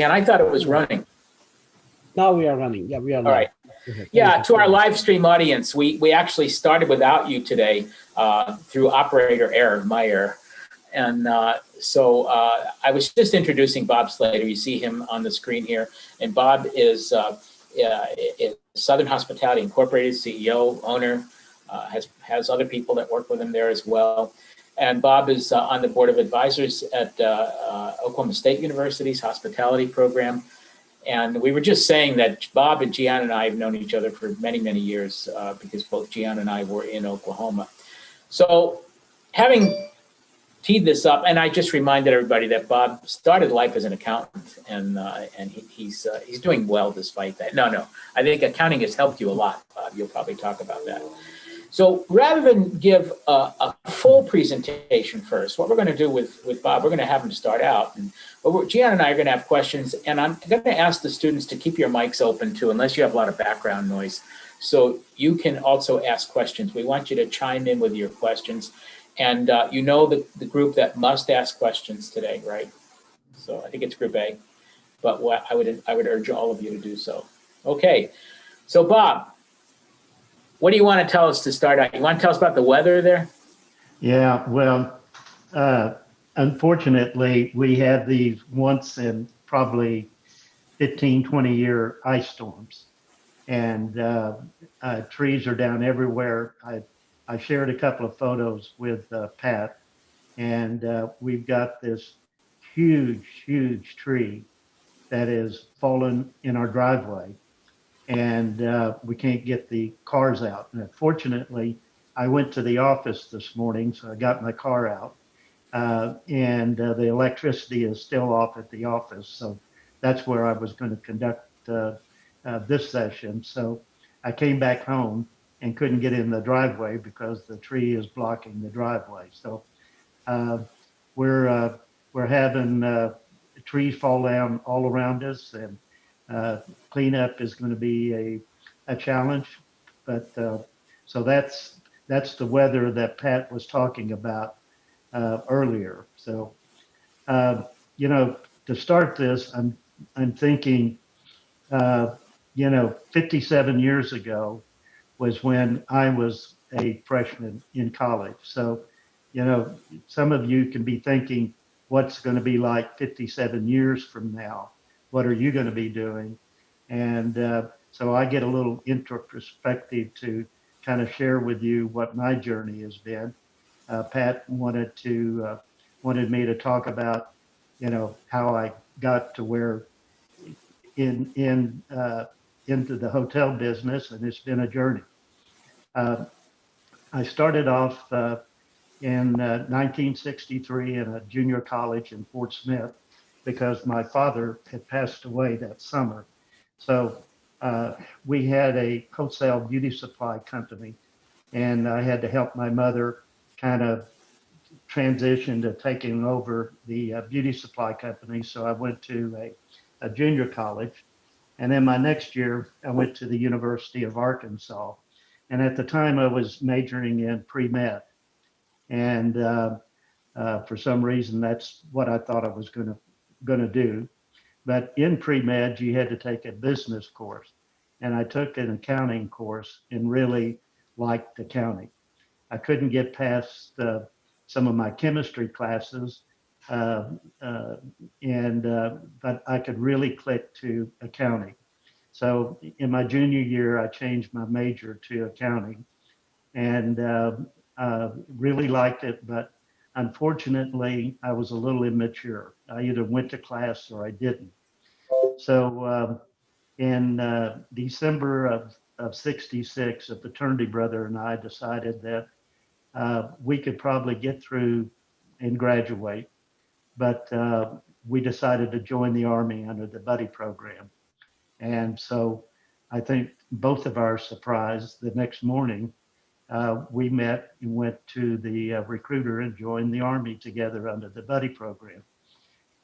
And I thought it was running. Now we are running. Yeah, we are All right. Yeah, to our live stream audience, we actually started without you today through operator error, my error. And so I was just introducing Bob Slater. You see him on the screen here. And Bob is Southern Hospitality Incorporated CEO, owner, has other people that work with him there as well. And Bob is on the board of advisors at Oklahoma State University's hospitality program. And we were just saying that Bob and Gian and I have known each other for many, many years because both Gian and I were in Oklahoma. So having teed this up, and I just reminded everybody that Bob started life as an accountant, and he's doing well despite that. No, I think accounting has helped you a lot, Bob. You'll probably talk about that. So rather than give a full presentation first, what we're going to do with Bob, we're going to have him start out. And Gian and I are going to have questions, and I'm going to ask the students to keep your mics open too, unless you have a lot of background noise. So you can also ask questions. We want you to chime in with your questions. And you know the group that must ask questions today, right? So I think it's Group A, but I would urge all of you to do so. Okay, so Bob, what do you want to tell us to start out? You want to tell us about the weather there? Yeah, well, unfortunately, we have these once in probably 15, 20-year ice storms, and trees are down everywhere. I shared a couple of photos with Pat, and we've got this huge tree that is fallen in our driveway, and we can't get the cars out. And fortunately, I went to the office this morning, so I got my car out, and the electricity is still off at the office. So that's where I was going to conduct this session. So I came back home and couldn't get in the driveway because the tree is blocking the driveway. So we're having trees fall down all around us, and cleanup is going to be a challenge. But so that's the weather that Pat was talking about earlier. So to start this, I'm thinking 57 years ago was when I was a freshman in college. So, some of you can be thinking, what's going to be like 57 years from now? What are you going to be doing? And so I get a little introspective to kind of share with you what my journey has been. Pat wanted me to talk about, how I got to where into the hotel business, and it's been a journey. I started off in 1963 in a junior college in Fort Smith because my father had passed away that summer. So we had a wholesale beauty supply company, and I had to help my mother kind of transition to taking over the beauty supply company. So I went to a junior college. And then my next year, I went to the University of Arkansas. And at the time, I was majoring in pre-med. And for some reason, that's what I thought I was going to do. But in pre-med, you had to take a business course. And I took an accounting course and really liked accounting. I couldn't get past some of my chemistry classes, but I could really click to accounting. So in my junior year, I changed my major to accounting, and really liked it. But unfortunately, I was a little immature. I either went to class or I didn't. So in December of 66, a fraternity brother and I decided that we could probably get through and graduate, but we decided to join the Army under the buddy program. And so I think both of our surprise, the next morning, we met and went to the recruiter and joined the Army together under the buddy program.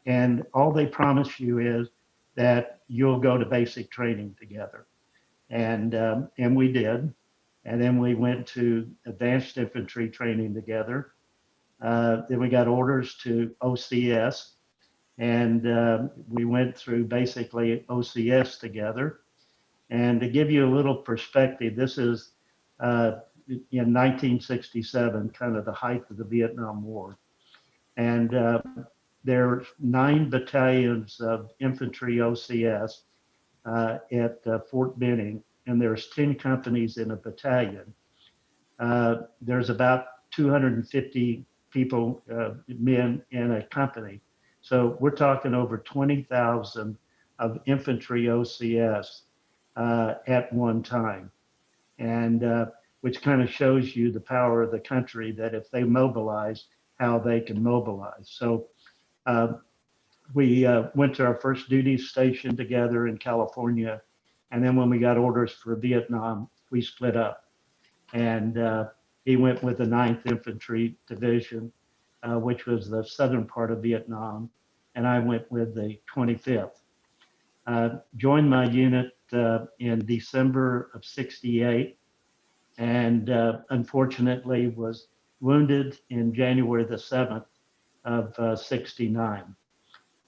And all they promise you is that you'll go to basic training together. And we did. And then we went to advanced infantry training together. Then we got orders to OCS. And we went through basically OCS together. And to give you a little perspective, this is in 1967, kind of the height of the Vietnam War. And there's 9 battalions of infantry OCS at Fort Benning, and there's 10 companies in a battalion. There's about 250 people, men in a company. So we're talking over 20,000 of infantry OCS at one time. And which kind of shows you the power of the country, that if they mobilize, how they can mobilize. So we went to our first duty station together in California. And then when we got orders for Vietnam, we split up. And he went with the 9th Infantry Division, which was the southern part of Vietnam. And I went with the 25th. Joined my unit in December of 68, and unfortunately was wounded in January the 7th of 69.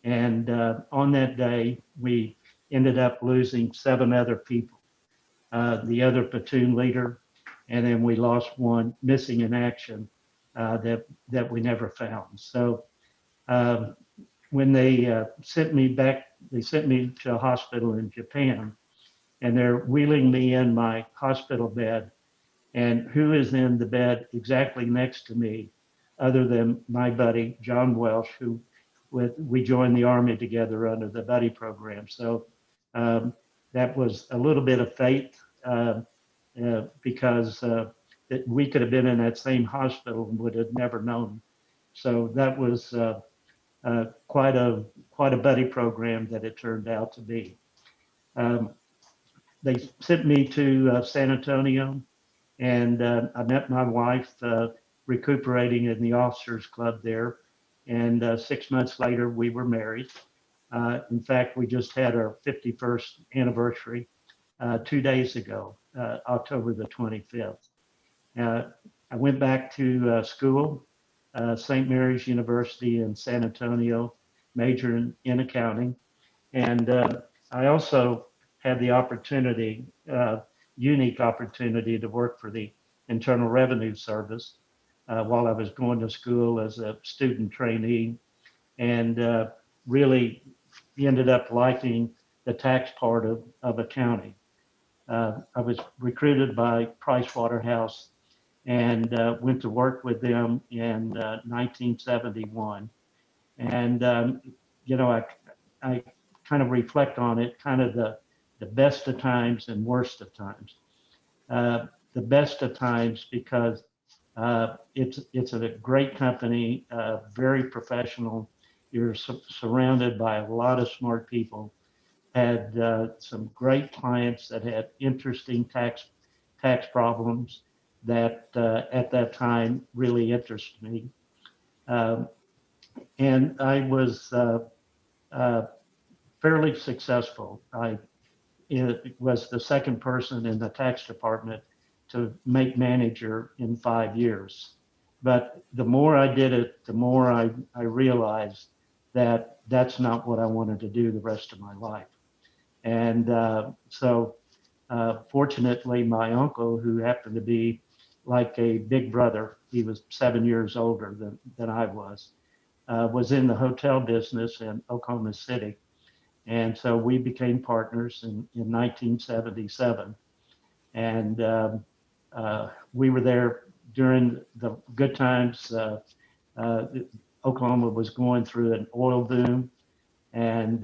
And on that day, we ended up losing 7 other people, the other platoon leader, and then we lost one missing in action that we never found. So when they sent me back, they sent me to a hospital in Japan, and they're wheeling me in my hospital bed. And who is in the bed exactly next to me, other than my buddy, John Welsh, who we joined the Army together under the buddy program. So that was a little bit of fate because we could have been in that same hospital and would have never known. So that was quite a buddy program that it turned out to be. They sent me to San Antonio, and I met my wife recuperating in the officers club there. And 6 months later, we were married. In fact, we just had our 51st anniversary 2 days ago, October the 25th. I went back to school, St. Mary's University in San Antonio, major in accounting. And I also had the opportunity, unique opportunity, to work for the Internal Revenue Service while I was going to school as a student trainee, and really ended up liking the tax part of accounting. I was recruited by Pricewaterhouse and went to work with them in 1971. And I kind of reflect on it, kind of the best of times and worst of times. The best of times because it's a great company, very professional. You're surrounded by a lot of smart people. Had some great clients that had interesting tax problems that at that time really interested me. And I was fairly successful. I was the second person in the tax department to make manager in 5 years. But the more I did it, the more I realized that that's not what I wanted to do the rest of my life. And so fortunately, my uncle, who happened to be like a big brother, he was 7 years older than I was in the hotel business in Oklahoma City. And so we became partners in 1977. And we were there during the good times. Oklahoma was going through an oil boom, and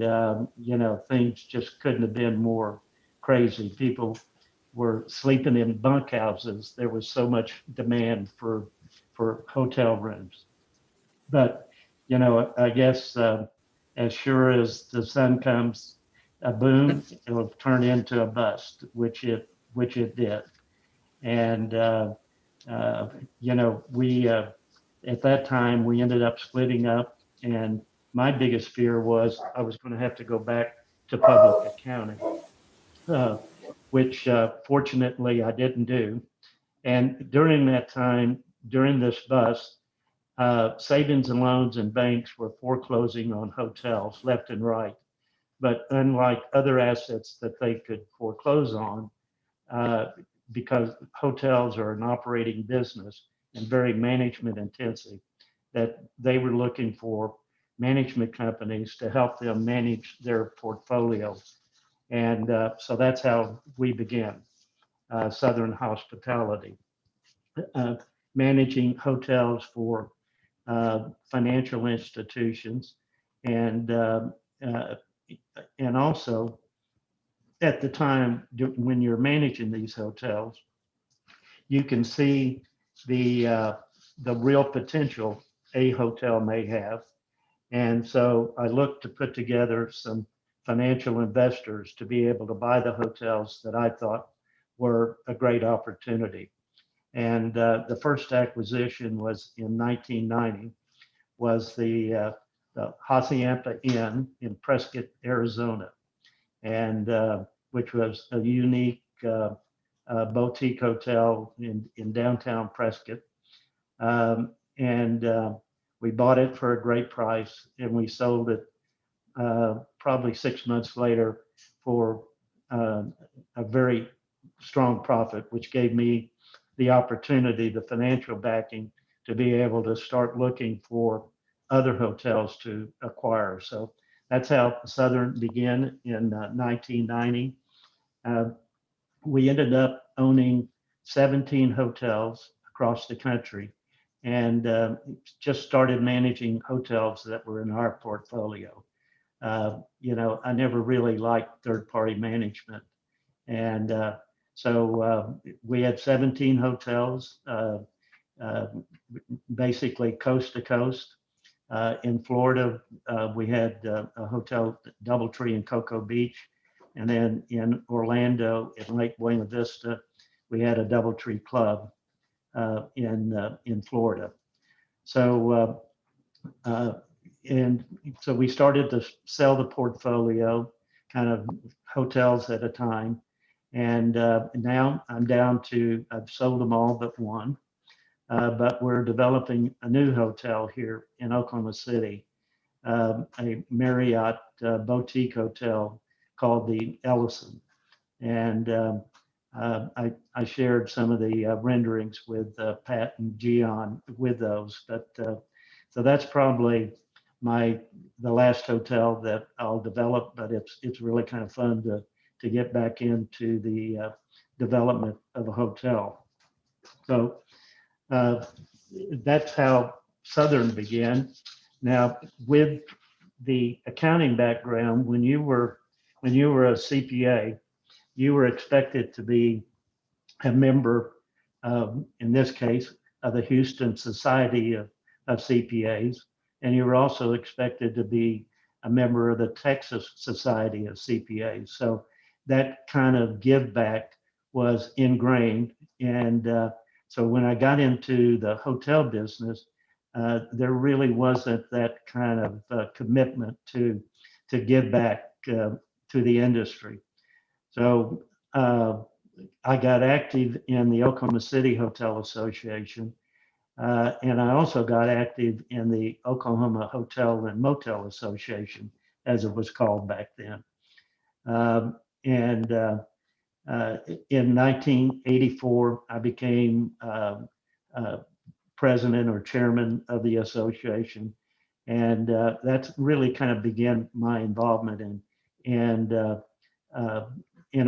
things just couldn't have been more crazy. People were sleeping in bunkhouses. There was so much demand for hotel rooms. But I guess as sure as the sun comes, a boom, it'll turn into a bust, which it did. And we at that time we ended up splitting up, and my biggest fear was I was going to have to go back to public accounting, which fortunately I didn't do. And during that time, during this bust, savings and loans and banks were foreclosing on hotels left and right. But unlike other assets that they could foreclose on, uh, because hotels are an operating business and very management intensive, that they were looking for management companies to help them manage their portfolio. And so that's how we began Southern Hospitality, uh, managing hotels for financial institutions, and uh, and also at the time when you're managing these hotels, you can see the real potential a hotel may have. And so I looked to put together some financial investors to be able to buy the hotels that I thought were a great opportunity. And the first acquisition was in 1990, was the Hacienda Inn in Prescott, Arizona, and which was a unique boutique hotel in downtown Prescott. And we bought it for a great price, and we sold it probably 6 months later for a very strong profit, which gave me the opportunity, the financial backing, to be able to start looking for other hotels to acquire. So that's how Southern began in 1990. Uh, we ended up owning 17 hotels across the country, and just started managing hotels that were in our portfolio. I never really liked third-party management, and so we had 17 hotels, uh, basically coast to coast. In Florida, we had a hotel, DoubleTree in Cocoa Beach, and then in Orlando, in Lake Buena Vista, we had a DoubleTree Club in Florida. So and so we started to sell the portfolio, kind of hotels at a time. And now I'm down to, I've sold them all but one. But we're developing a new hotel here in Oklahoma City, a Marriott boutique hotel called the Ellison. And I shared some of the renderings with Pat and Gian with those. But so that's probably the last hotel that I'll develop. But it's really kind of fun to get back into the development of a hotel. So that's how Southern began. Now, with the accounting background, when you were a CPA, you were expected to be a member, in this case, of the Houston Society of CPAs, and you were also expected to be a member of the Texas Society of CPAs. So that kind of give back was ingrained. And so when I got into the hotel business, there really wasn't that kind of commitment to give back to the industry. So I got active in the Oklahoma City Hotel Association, and I also got active in the Oklahoma Hotel and Motel Association, as it was called back then. And in 1984, I became president or chairman of the association, and that's really kind of began my involvement in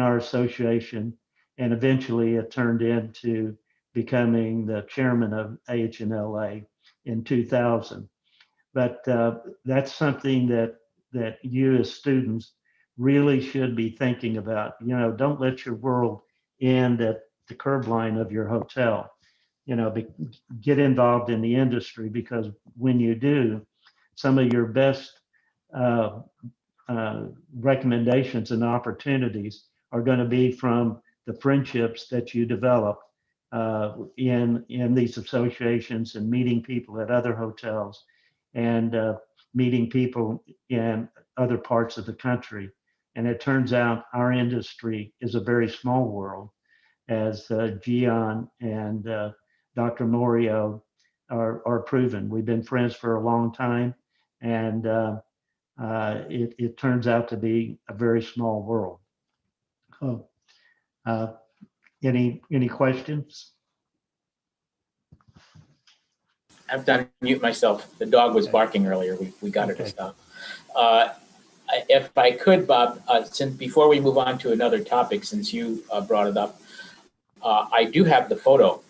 our association, and eventually it turned into becoming the chairman of AHNLA in 2000. But that's something that you as students really should be thinking about. Don't let your world end at the curb line of your hotel. Get involved in the industry, because when you do, some of your best recommendations and opportunities are going to be from the friendships that you develop in these associations, and meeting people at other hotels, and meeting people in other parts of the country. And it turns out our industry is a very small world, as Gian and Dr. Morio are proven. We've been friends for a long time, and it turns out to be a very small world. Oh, uh, any questions? I have to unmute myself. The dog was barking earlier. We got her to Okay. stop. If I could, Bob, since before we move on to another topic, since you brought it up, I do have the photo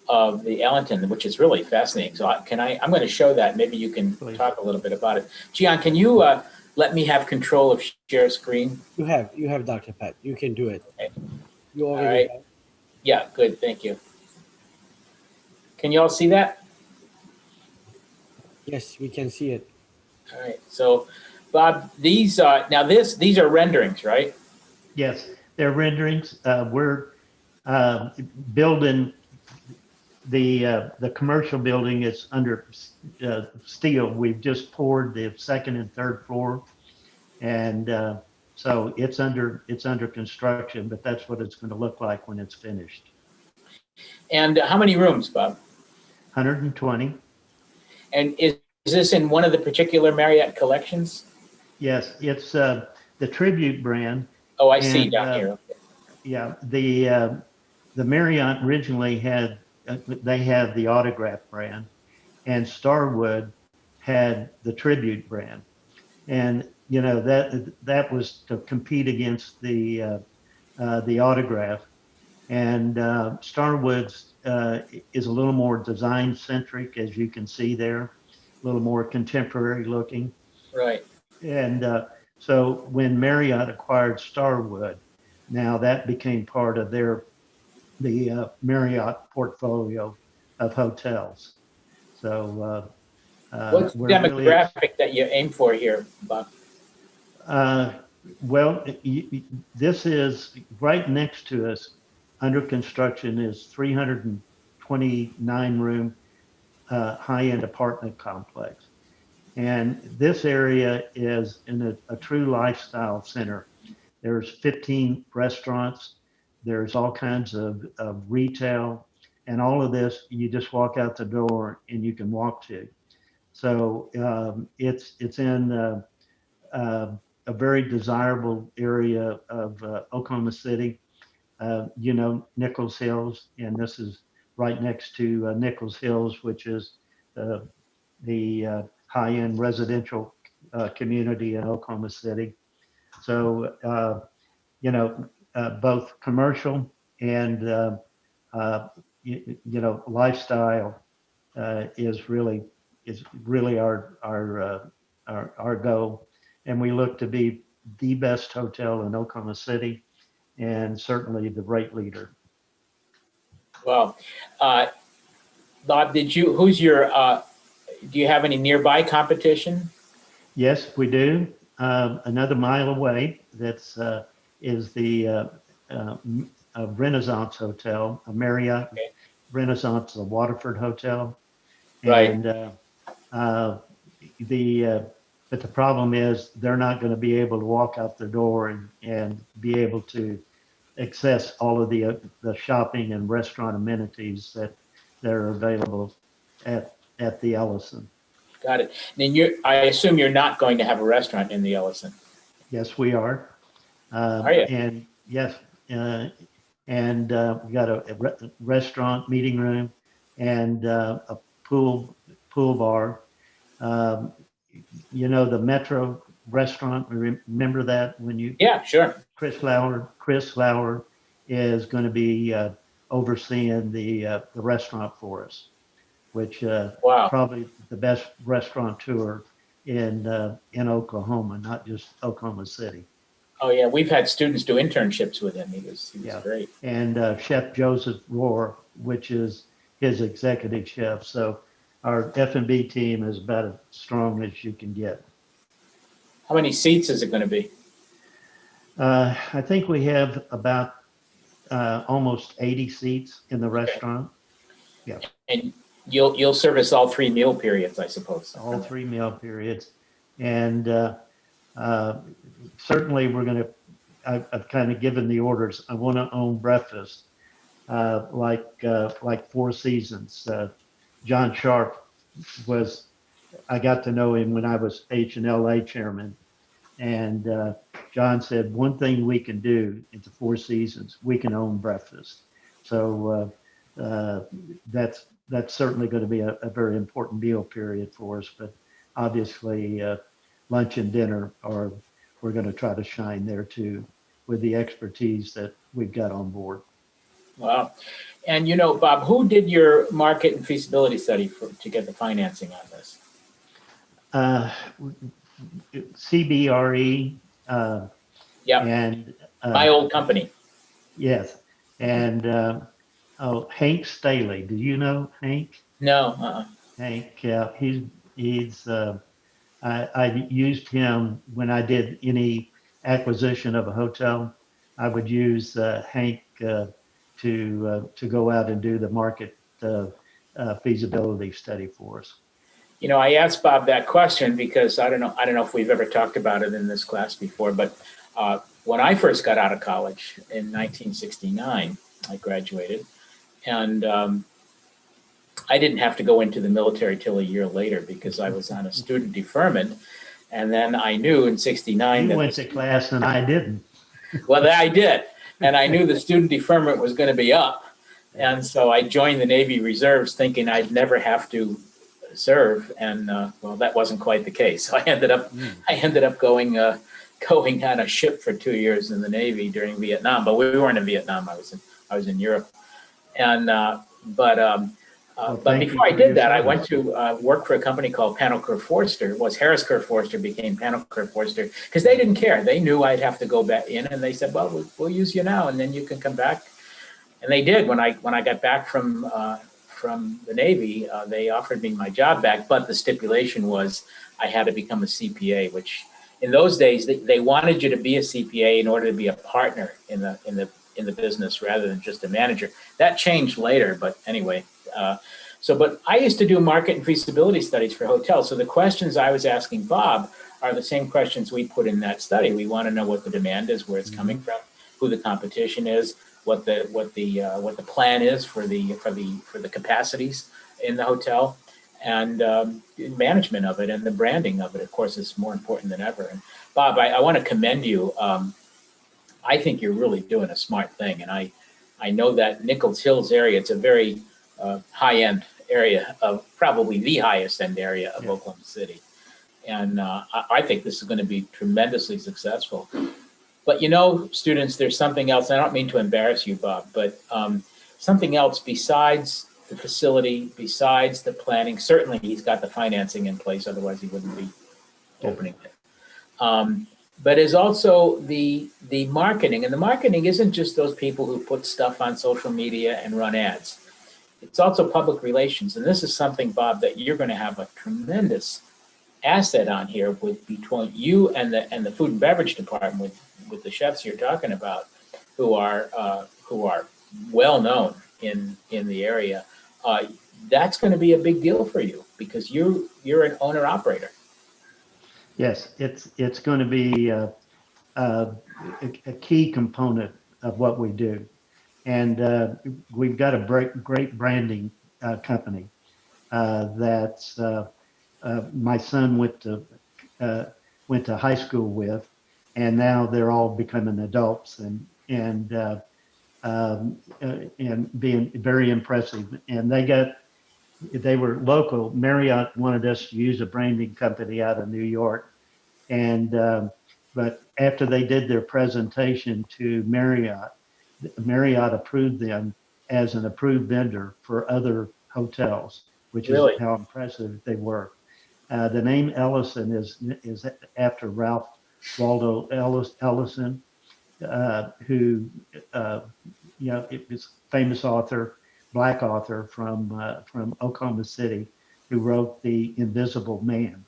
of the Ellington, which is really fascinating. So I'm going to show that. Maybe you can Please. talk a little bit about it. Gian, can you let me have control of share screen? You have Dr. Pat. You can do it. Okay. You All already right. have. Yeah, good. Thank you. Can you all see that? Yes, we can see it. All right. So, Bob, these these are renderings, right? Yes, they're renderings. We're building the commercial building is under steel. We've just poured the second and third floor, and so it's under construction. But that's what it's going to look like when it's finished. And how many rooms, Bob? 120. And is this in one of the particular Marriott collections? Yes, it's the Tribute brand. Oh, I see And down here. yeah, the Marriott originally had they had the Autograph brand, and Starwood had the Tribute brand, and you know that was to compete against the Autograph, and Starwood's is a little more design centric, as you can see there, a little more contemporary looking, Right. and so when Marriott acquired Starwood, now that became part of the Marriott portfolio of hotels. So What's the we're really demographic that you aim for here, Bob? uh, well. This is right next to us. Under construction is 329 room high-end apartment complex, and this area is in a true lifestyle center. There's 15 restaurants. There's all kinds of retail, and all of this you just walk out the door and you can walk to. So it's in a very desirable area of Oklahoma City. You know, Nichols Hills, and this is right next to Nichols Hills, which is the high-end residential community in Oklahoma City. So you know, both commercial and you know, lifestyle is really our goal, and we look to be the best hotel in Oklahoma City, and certainly the rate leader. Well, Bob, who's your, do you have any nearby competition? Yes, we do. Another mile away, is the Renaissance Hotel, a Marriott Okay. Renaissance, the Waterford Hotel, Right. and the but the problem is they're not going to be able to walk out the door and be able to access all of the shopping and restaurant amenities that are available at the Ellison. Got it. Then I assume you're not going to have a restaurant in the Ellison. Yes, we are. Are you? And yes, and we got a restaurant, meeting room, and a pool bar. Um, you know, the Metro restaurant. Remember that when you Yeah, sure. Chris Lauer is going to be overseeing the restaurant for us, which Wow. probably the best restaurateur in Oklahoma, not just Oklahoma City. Oh yeah, we've had students do internships with him. He was Yeah, great. and Chef Joseph Rohr, which is his executive chef. So our F&B team is about as strong as you can get. How many seats is it going to be? I think we have about almost 80 seats in the restaurant. Yeah, And you'll service all 3 meal periods, I suppose. all 3 meal periods, and certainly we're going to. I've kind of given the orders. I want to own breakfast, like Four Seasons. John Sharp was, I got to know him when I was H&LA chairman. And John said, one thing we can do at the Four Seasons, we can own breakfast. So that's certainly going to be a very important meal period for us. But obviously, lunch and dinner are, we're going to try to shine there too, with the expertise that we've got on board. Wow. And you know, Bob, who did your market and feasibility study to get the financing on this? CBRE. Yep, And my old company. yes, and oh, Hank Staley. Do you know Hank? No, Hank, he's I used him when I did any acquisition of a hotel. I would use Hank to go out and do the market feasibility study for us. you know, I asked Bob that question because I don't know if we've ever talked about it in this class before, but when I first got out of college in 1969, I graduated, and I didn't have to go into the military till a year later because I was on a student deferment. And then I knew in 69 You that went to class and I didn't. well, that I did. And I knew the student deferment was going to be up. And so I joined the Navy Reserves thinking I'd never have to serve. And well, that wasn't quite the case. So I ended up going on a ship for 2 years in the Navy during Vietnam. But we weren't in Vietnam. I was in Europe. And but before I did that, I went to work for a company called Panel Kerr Forster. It was Harris Kerr Forster became Panel Kerr Forster because they didn't care. They knew I'd have to go back in, and they said, "Well, we'll use you now, and then you can come back." And they did. When I got back from the Navy, they offered me my job back, but the stipulation was I had to become a CPA, which in those days they wanted you to be a CPA in order to be a partner in the business rather than just a manager. That changed later, but anyway. But I used to do market and feasibility studies for hotels. So the questions I was asking Bob are the same questions we put in that study. We want to know what the demand is, where it's coming from, who the competition is, what the plan is for the capacities in the hotel, and management of it and the branding of it. Of course, is more important than ever. And Bob, I want to commend you. I think you're really doing a smart thing, and I know that Nichols Hills area. It's a very high-end area of probably the highest end area of Oklahoma City. And I think this is going to be tremendously successful. But you know, students, there's something else. I don't mean to embarrass you, Bob, but something else besides the facility, besides the planning. Certainly he's got the financing in place, otherwise he wouldn't be opening it. But is also the marketing. And the marketing isn't just those people who put stuff on social media and run ads. It's also public relations, and this is something, Bob, that you're going to have a tremendous asset on here with between you and the food and beverage department with the chefs you're talking about, who are well known in the area. That's going to be a big deal for you because you're an owner operator. Yes, it's going to be a key component of what we do. And we've got a great branding company that my son went to high school with, and now they're all becoming adults and being very impressive. And they were local. Marriott wanted us to use a branding company out of New York, and but after they did their presentation to Marriott approved them as an approved vendor for other hotels, which Really? is how impressive they were. The name Ellison is after Ralph Waldo Ellison, who is famous author, black author from Oklahoma City, who wrote The Invisible Man.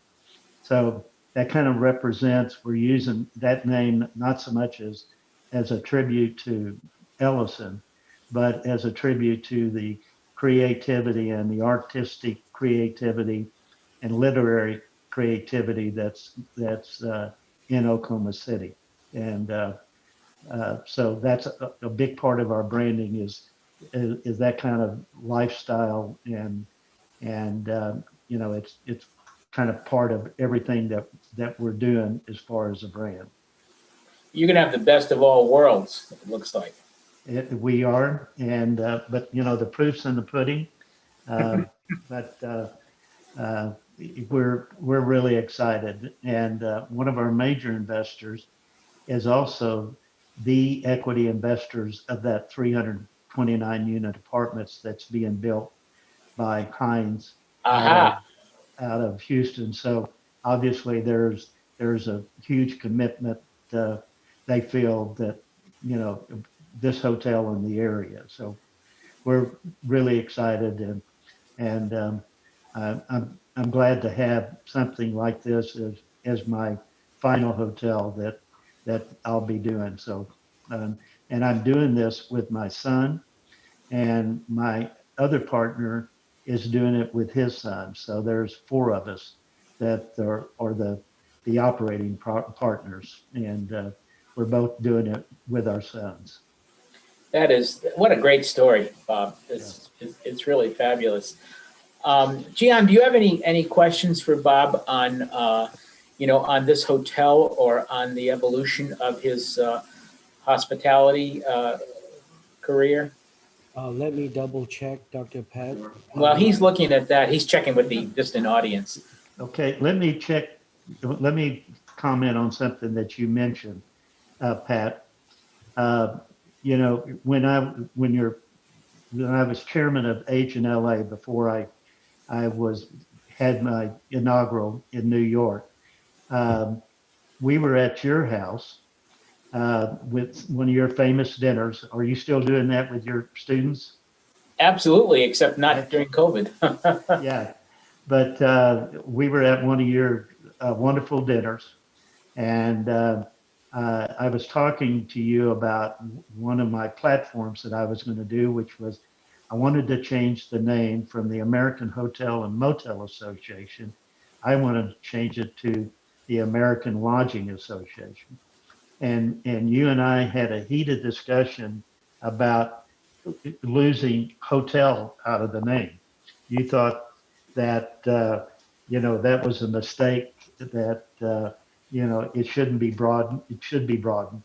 So that kind of represents, we're using that name not so much as a tribute to Ellison, but as a tribute to the creativity and the artistic creativity and literary creativity that's in Oklahoma City. And so that's a big part of our branding is that kind of lifestyle and and you know, it's kind of part of everything that we're doing as far as a brand. You're gonna have the best of all worlds, it looks like. We are, and but you know, the proof's in the pudding. Uh, but uh, we're really excited, and one of our major investors is also the equity investors of that 329 unit apartments that's being built by Hines out of Aha. Houston. So obviously there's a huge commitment. Uh, they feel that, you know, this hotel in the area. So we're really excited, and I'm glad to have something like this as my final hotel that I'll be doing. So and I'm doing this with my son, and my other partner is doing it with his son. So there's four of us that are the operating partners, and we're both doing it with our sons. That is, what a great story, Bob. Yeah. It's really fabulous. Gian, do you have any questions for Bob on on this hotel or on the evolution of his hospitality career? Let me double check, Dr. Pat. Well, he's looking at that. He's checking with the distant audience. Okay, let me check. Let me comment on something that you mentioned, Pat. Uh, you know, when I was chairman of H&LA before I had my inaugural in New York, um, we were at your house with one of your famous dinners. Are you still doing that with your students? Absolutely, except not Excellent. during COVID. Yeah, but we were at one of your wonderful dinners, and I was talking to you about one of my platforms that I was going to do, which was I wanted to change the name from the American Hotel and Motel Association. I wanted to change it to the American Lodging Association. And you and I had a heated discussion about losing hotel out of the name. You thought that you know, that was a mistake, that you know, it shouldn't be broadened. It should be broadened.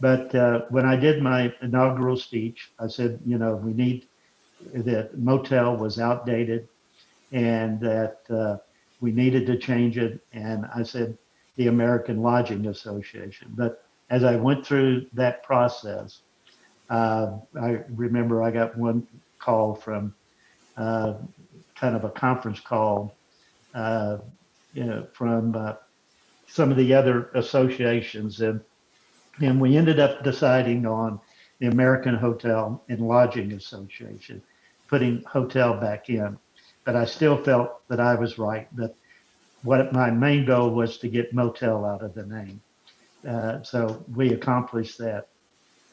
But when I did my inaugural speech, I said, you know, we need that motel was outdated, and that we needed to change it. And I said the American Lodging Association. But as I went through that process, I remember I got one call from uh, kind of a conference call, uh, you know, from some of the other associations, and we ended up deciding on the American Hotel and Lodging Association, putting hotel back in. But I still felt that I was right. But what my main goal was to get motel out of the name. So we accomplished that.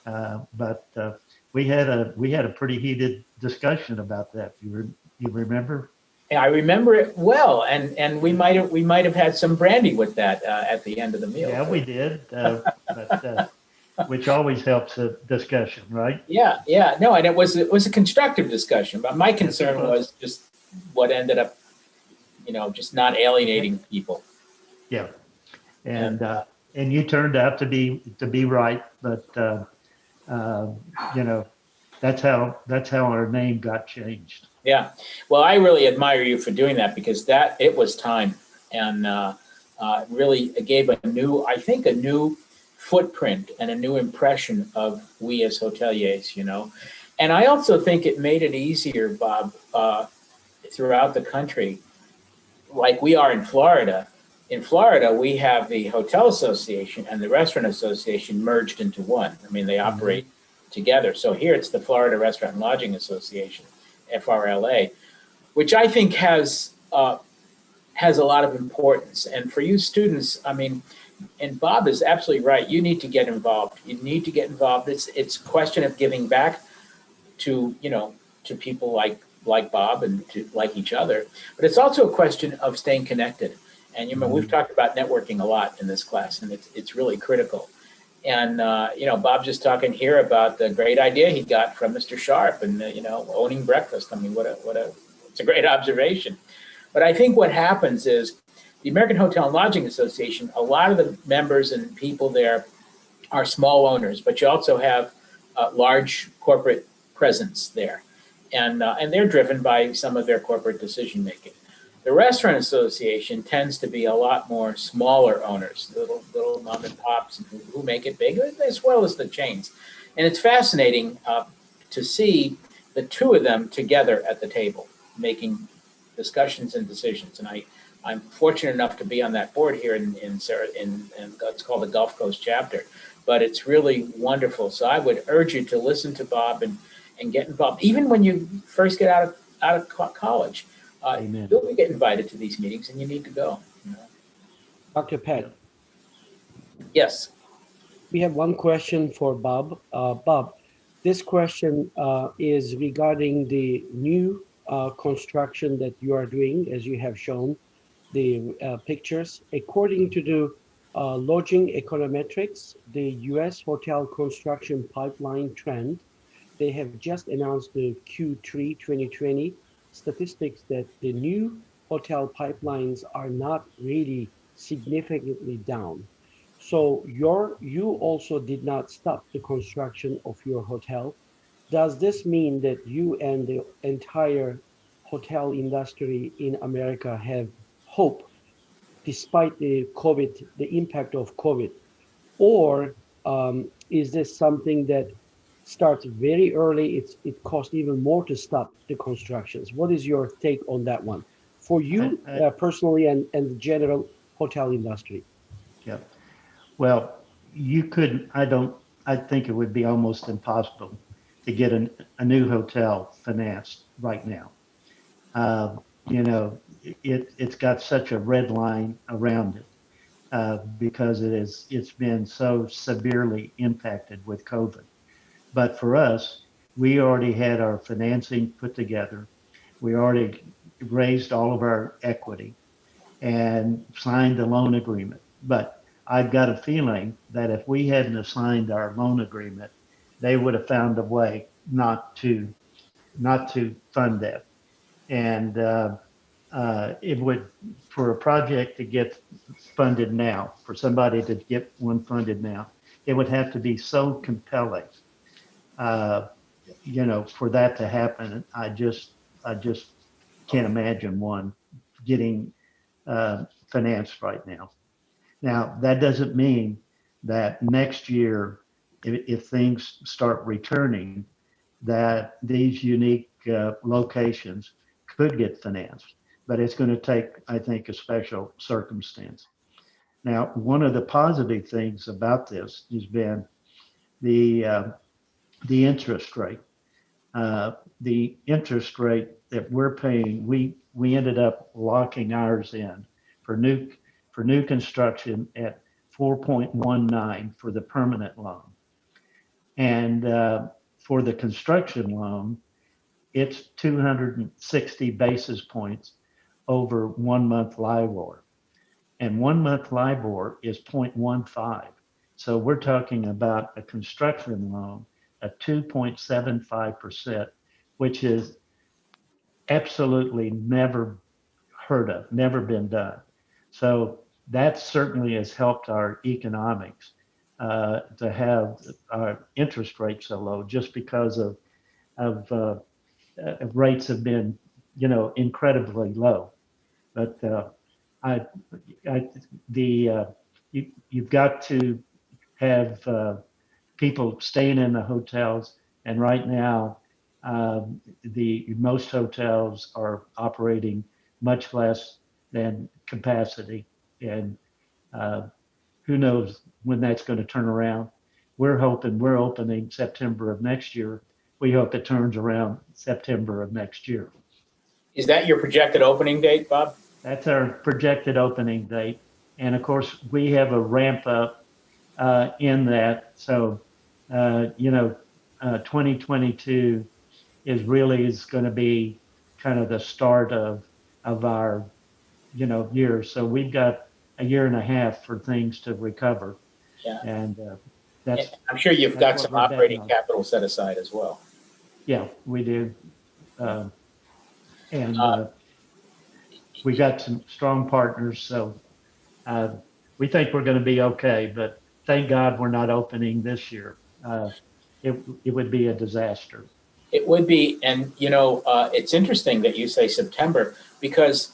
But we had a pretty heated discussion about that. You remember? Yeah, I remember it well, and we might have had some brandy with that at the end of the meal. Yeah, we did. But which always helps a discussion, right? Yeah, yeah, no, and it was a constructive discussion, but my Yes, it concern was. was just what ended up, just not alienating people. Yeah, And and you turned out to be right, but uh, you know, that's how our name got changed. yeah, well, I really admire you for doing that because that it was time, and really it gave I think a new footprint and a new impression of we as hoteliers. And I also think it made it easier, Bob, throughout the country, like we are in Florida. In Florida, we have the Hotel Association and the Restaurant Association merged into one. I mean, they Mhm. operate together. So here it's the Florida Restaurant and Lodging Association, FRLA, which I think has a lot of importance. And for you students, I mean, and Bob is absolutely right. You need to get involved. You need to get involved. It's a question of giving back to to people like Bob and to like each other. But it's also a question of staying connected. And we've Mhm. talked about networking a lot in this class, and it's really critical. And Bob's just talking here about the great idea he got from Mr. Sharp, and owning breakfast. I mean, what a It's a great observation. But I think what happens is the American Hotel and Lodging Association, a lot of the members and people there are small owners, but you also have large corporate presence there. And they're driven by some of their corporate decision making. The Restaurant Association tends to be a lot more smaller owners, little mom and pops who make it big, as well as the chains. And it's fascinating to see the two of them together at the table, making discussions and decisions. And I'm fortunate enough to be on that board here in what's called the Gulf Coast chapter. But it's really wonderful. So I would urge you to listen to Bob and get involved, even when you first get out of college. You'll get invited to these meetings, and you need to go. You know? Dr. Pat, Yes. we have one question for Bob. Bob, this question is regarding the new construction that you are doing, as you have shown the pictures. According to the Lodging Econometrics, the U.S. hotel construction pipeline trend, they have just announced the Q3 2020 statistics that the new hotel pipelines are not really significantly down. So you also did not stop the construction of your hotel. Does this mean that you and the entire hotel industry in America have hope despite the COVID, the impact of COVID? Or is this something that starts very early? It costs even more to stop the constructions. What is your take on that one for you personally and the general hotel industry? Yeah. Well, you couldn't, I think it would be almost impossible to get a new hotel financed right now. You know, it's got such a red line around it because it's been so severely impacted with COVID. But for us, we already had our financing put together. We already raised all of our equity and signed the loan agreement. But I've got a feeling that if we hadn't have signed our loan agreement, they would have found a way not to fund that. And it would, for a project to get funded now, for somebody to get one funded now, it would have to be so compelling, for that to happen. I just can't imagine one getting financed right now. Now, that doesn't mean that next year, if things start returning, that these unique locations could get financed, but it's going to take, I think, a special circumstance. Now, one of the positive things about this has been the the interest rate. The interest rate that we're paying, we ended up locking ours in for new construction at 4.19 for the permanent loan, and for the construction loan, it's 260 basis points over 1 month LIBOR, and 1 month LIBOR is 0.15. So we're talking about a construction loan at 2.75%, which is absolutely never heard of, never been done. So that certainly has helped our economics to have our interest rates so low, just because of rates have been, incredibly low. But I, I, you've got to have people staying in the hotels, and right now, the most hotels are operating much less than capacity, and who knows when that's going to turn around. We're hoping we're opening September of next year. We hope it turns around September of next year. Is that your projected opening date, Bob? That's our projected opening date. And of course, we have a ramp up in that. So, 2022 is going to be kind of the start of our, year. So we've got a year and a half for things to recover. Yeah. And that's. I'm sure you've got some operating capital set aside as well. Yeah, we do. And we got some strong partners, so we think we're going to be okay. But thank God we're not opening this year. It would be a disaster. It would be, and it's interesting that you say September, because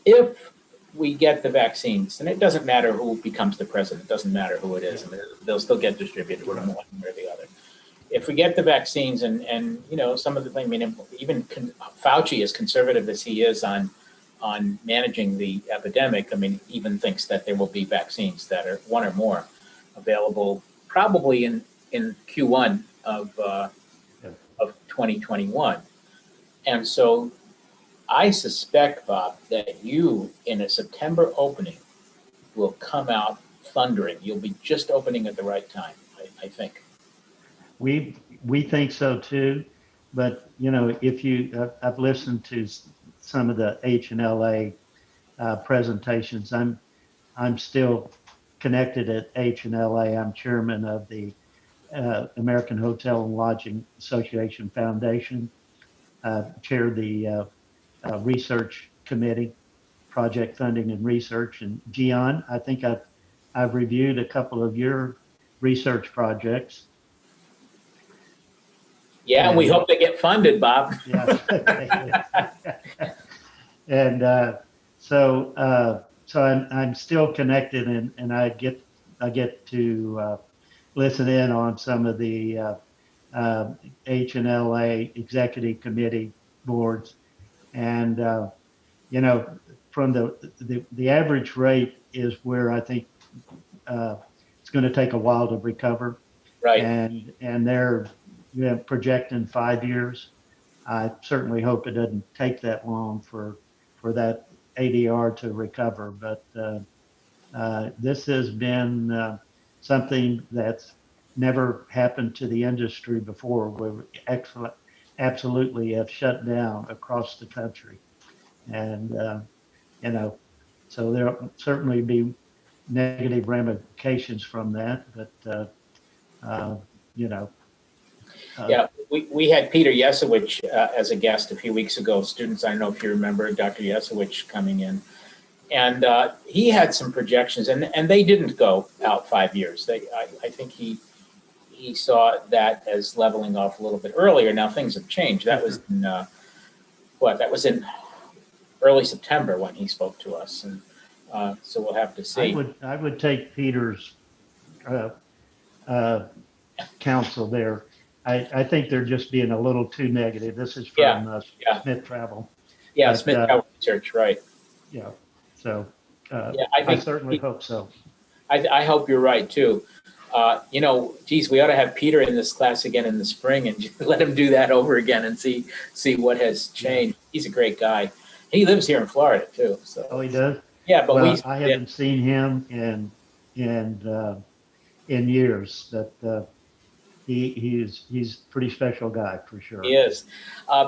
if we get the vaccines, and it doesn't matter who becomes the president, it doesn't matter who it is, they'll still get distributed one way or the other. If we get the vaccines, and some of the things, I mean, even Fauci, as conservative as he is on managing the epidemic, I mean, even thinks that there will be vaccines that are one or more available probably in Q1 of 2021. And so I suspect, Bob, that you, in a September opening, will come out thundering. You'll be just opening at the right time, I think. We think so too, but if I've listened to some of the H&LA presentations. I'm still connected at H&LA. I'm chairman of the American Hotel and Lodging Association Foundation. Chair the research committee, project funding and research. And Gian, I think I've reviewed a couple of your research projects. Yeah, and we hope they get funded, Bob. Yeah. And so I'm still connected, and I get to listen in on some of the H&LA executive committee boards, and from the average rate is where I think it's going to take a while to recover. Right. And they're projecting 5 years. I certainly hope it doesn't take that long for that ADR to recover. But this has been something that's never happened to the industry before, where we absolutely have shut down across the country. And, so there'll certainly be negative ramifications from that. But, yeah, we had Peter Yesowich as a guest a few weeks ago. Students, I don't know if you remember Dr. Yesowich coming in. And he had some projections, and they didn't go out 5 years. I think he saw that as leveling off a little bit earlier. Now things have changed. That was in that was in early September when he spoke to us, and so we'll have to see. I would take Peter's counsel there. I think they're just being a little too negative. This is from Smith Travel. Yeah, Smith Travel Research, right? Yeah. So I certainly hope so. I hope you're right too. Geez, we ought to have Peter in this class again in the spring and let him do that over again and see what has changed. Yeah. He's a great guy. He lives here in Florida too. So. Oh, he does? Yeah, but I haven't seen him in years. But he's a pretty special guy for sure. He is.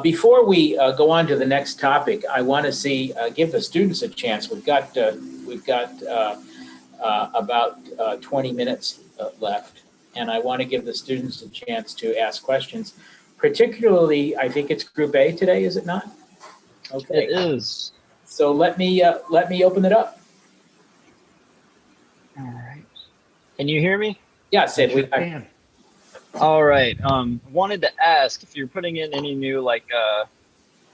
Before we go on to the next topic, I want to give the students a chance. We've got about 20 minutes left, and I want to give the students a chance to ask questions. Particularly, I think it's Group A today, is it not? Okay. It is. So let me open it up. All right. Can you hear me? Yeah, Sid, we can. All right. Wanted to ask if you're putting in any new, I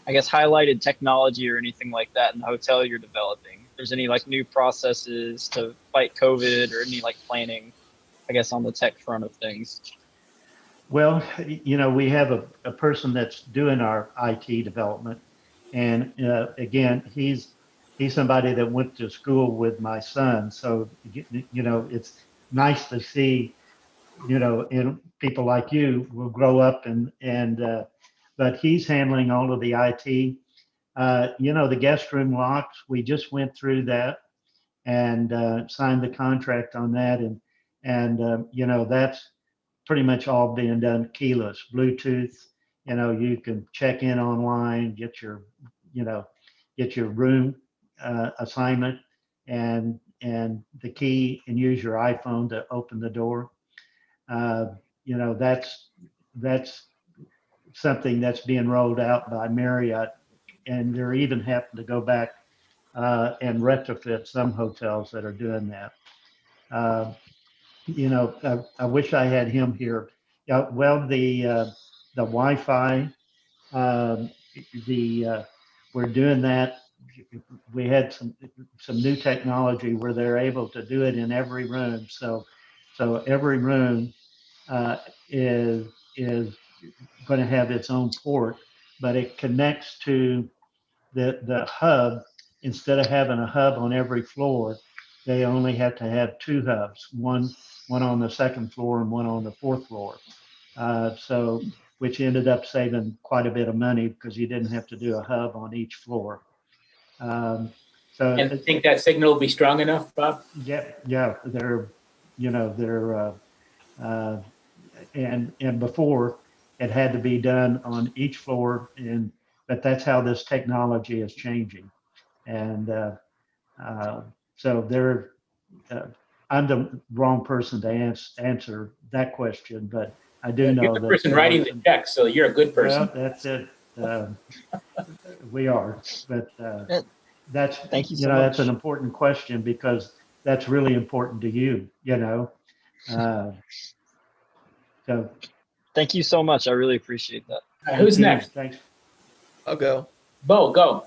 guess, highlighted technology or anything like that in the hotel you're developing. If there's any new processes to fight COVID or any planning, I guess, on the tech front of things. Well, we have a person that's doing our IT development, and again, he's somebody that went to school with my son. So it's nice to see. And people like you will grow up but he's handling all of the IT. The guest room locks, we just went through that and signed the contract on that. And that's pretty much all being done keyless, Bluetooth. You can check in online, get your room assignment and the key, and use your iPhone to open the door. That's something that's being rolled out by Marriott and they're even having to go back and retrofit some hotels that are doing that. You know, I wish I had him here. Well, the Wi-Fi, um, we're doing that. We had some new technology where they're able to do it in every room. So every room is going to have its own port, but it connects to the hub. Instead of having a hub on every floor, they only have to have two hubs, one on the second floor and one on the fourth floor. So which ended up saving quite a bit of money because you didn't have to do a hub on each floor. So And think that signal will be strong enough, Bob? yeah, they're, you know, and before it had to be done on each floor, but that's how this technology is changing. And so I'm the wrong person to answer that question, but I do know you're the that person writing the check, so you're a good person. well, that's it. We are, but that's, Thank you you so know, much. that's an important question because that's really important to you, you know. So Thank you so much. I really appreciate that. Who's thank you. next? Thanks. I'll go. Bo, go.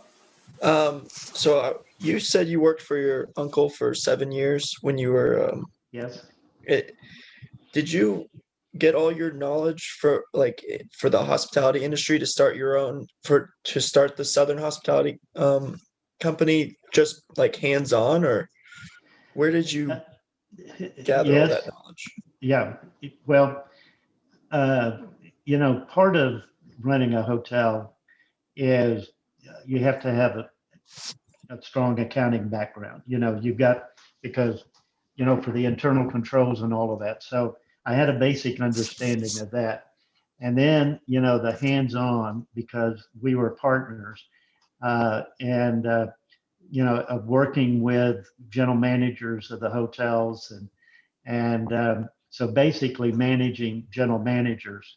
So you said you worked for your uncle for 7 years when you were Yes. did you get all your knowledge for for the hospitality industry to start your own to start the Southern Hospitality company just like hands-on, or where did you gather all that Yes. knowledge? Yeah. Well, you know, part of running a hotel is you have to have a strong accounting background. You know, you've got, because, you know, for the internal controls and all of that. So I had a basic understanding of that. And then, you know, the hands-on, because we were partners, and you know, of working with general managers of the hotels, and so basically managing general managers,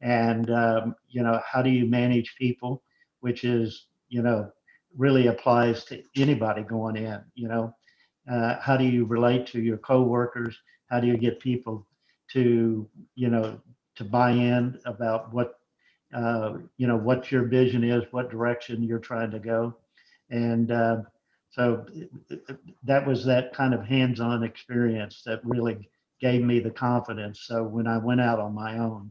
and you know, how do you manage people, which is, you know, really applies to anybody going in. You know, how do you relate to your coworkers? How do you get people to, you know, to buy in about what, you know, what your vision is, what direction you're trying to go, and so that was that kind of hands-on experience that really gave me the confidence. So when I went out on my own,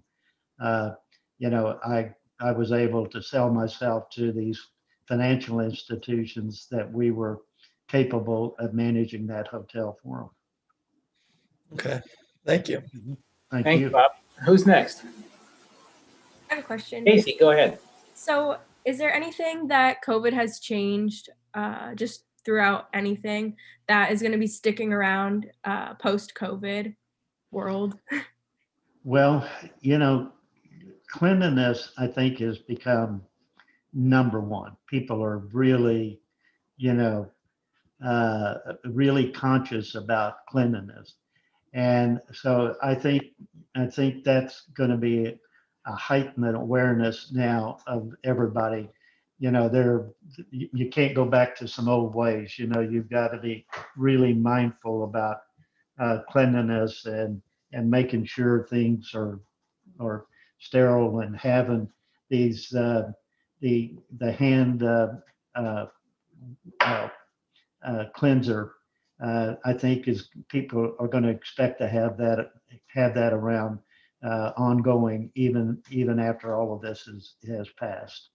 you know, I was able to sell myself to these financial institutions that we were capable of managing that hotel for them. Okay, thank you. Thank Thanks, you. Bob. Who's next? I have a question. Casey, go ahead. So, is there anything that COVID has changed, just throughout anything, that is going to be sticking around post-COVID world? Well, you know, cleanliness, I think, has become number one. People are really, you know, really conscious about cleanliness. And so I think that's going to be a heightened awareness now of everybody. You know, you can't go back to some old ways. You know, you've got to be really mindful about cleanliness, and making sure things are sterile, and having these the hand cleanser. I think is people are going to expect to have that around ongoing, even after all of this has passed.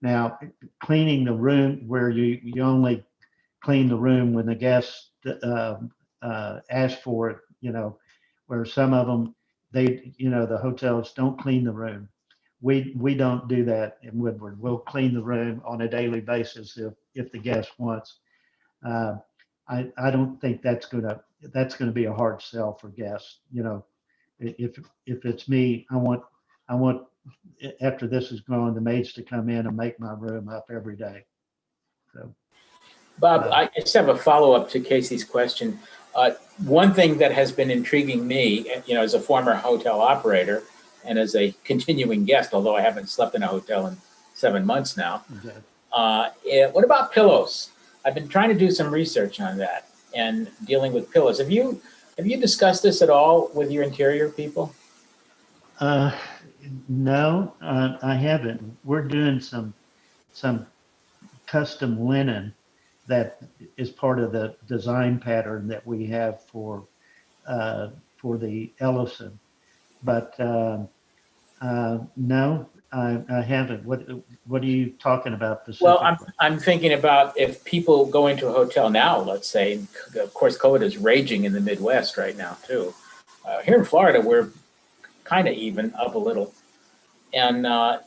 Now, cleaning the room, where you only clean the room when the guests ask for it, you know, where some of them, you know, the hotels don't clean the room. We don't do that in Woodward. We'll clean the room on a daily basis if the guest wants. I don't think that's gonna be a hard sell for guests. You know, if it's me, I want after this is gone, the maids to come in and make my room up every day. So, Bob, I just have a follow-up to Casey's question. One thing that has been intriguing me, you know, as a former hotel operator and as a continuing guest, although I haven't slept in a hotel in 7 months now. Okay. What about pillows? I've been trying to do some research on that and dealing with pillows. Have you discussed this at all with your interior people? No, I haven't. We're doing some custom linen that is part of the design pattern that we have for the Ellison. But no, I haven't. What are you talking about Well, specifically? I'm thinking about if people go into a hotel now, let's say, and of course, COVID is raging in the Midwest right now too. Here in Florida, we're kind of even up a little. And but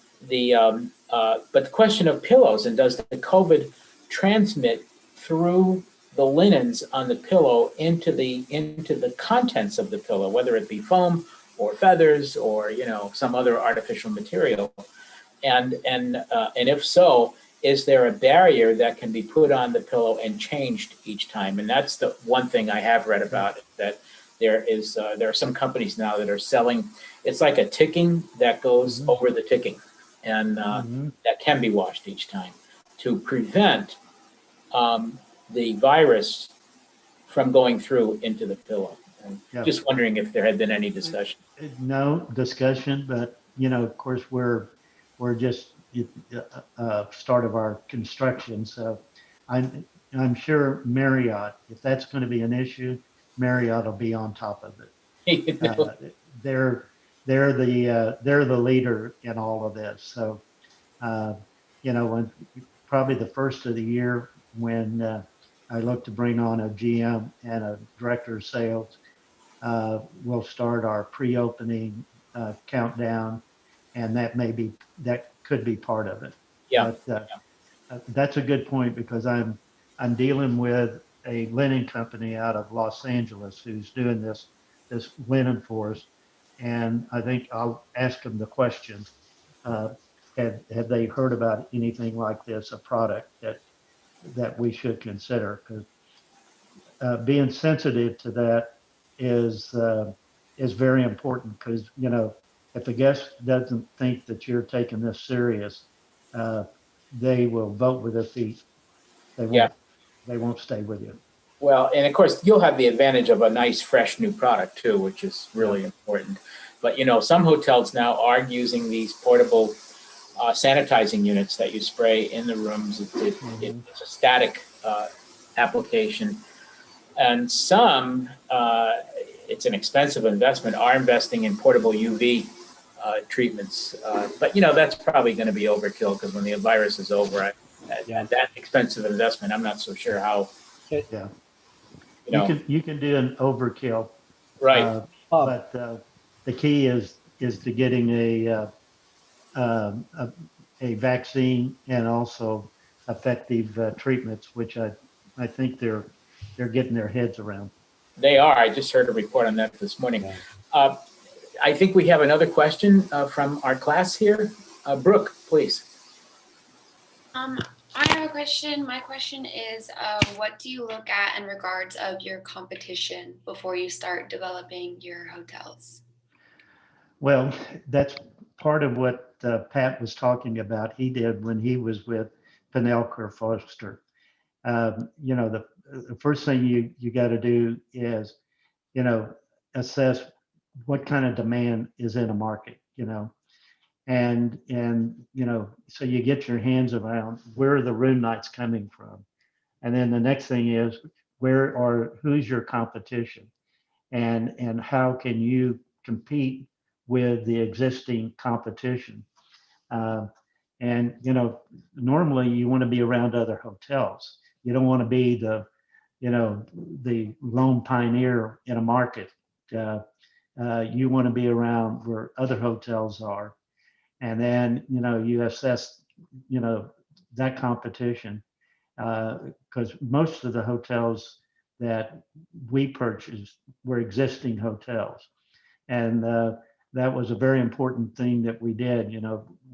the question of pillows, and does the COVID transmit through the linens on the pillow into the contents of the pillow, whether it be foam or feathers or some other artificial material? And if so, is there a barrier that can be put on the pillow and changed each time? And that's the one thing I have read about it, that there are some companies now that are selling. It's like a ticking that goes over the ticking, and that can be washed each time to prevent the virus from going through into the pillow. And Yeah. just wondering if there had been any discussion. No discussion, but of course, we're just start of our construction. So I'm sure Marriott, if that's going to be an issue, Marriott will be on top of it. They're the leader in all of this. So when probably the first of the year when I look to bring on a GM and a director of sales, we'll start our pre-opening countdown, and that could be part of it. Yeah. But that's a good point, because I'm dealing with a linen company out of Los Angeles who's doing this linen for us, and I think I'll ask them the question: have they heard about anything like this, a product that we should consider? Because being sensitive to that is very important, because if a guest doesn't think that you're taking this serious, they will vote with their feet. They won't. Yeah. They won't stay with you. Well, and of course, you'll have the advantage of a nice, fresh new product too, which is really important. But some hotels now are using these portable sanitizing units that you spray in the rooms. It's a static application, and some it's an expensive investment, are investing in portable UV treatments. But that's probably going to be overkill, because when the virus is over, at that expensive investment, I'm not so sure how. Yeah. You can do an overkill, Right. but the key is to getting a vaccine, and also effective treatments, which I think they're getting their heads around. They are. I just heard a report on that this morning. I think we have another question from our class here. Brooke, please. I have a question. My question is, what do you look at in regards of your competition before you start developing your hotels? Well, that's part of what Pat was talking about. He did when he was with Penelker Foster. The first thing you got to do is, assess what kind of demand is in a market, and so you get your hands around where are the room nights coming from, and then the next thing is who's your competition, and how can you compete with the existing competition. And normally you want to be around other hotels. You don't want to be the lone pioneer in a market. You want to be around where other hotels are, and then you assess that competition, because most of the hotels that we purchased were existing hotels, and that was a very important thing that we did.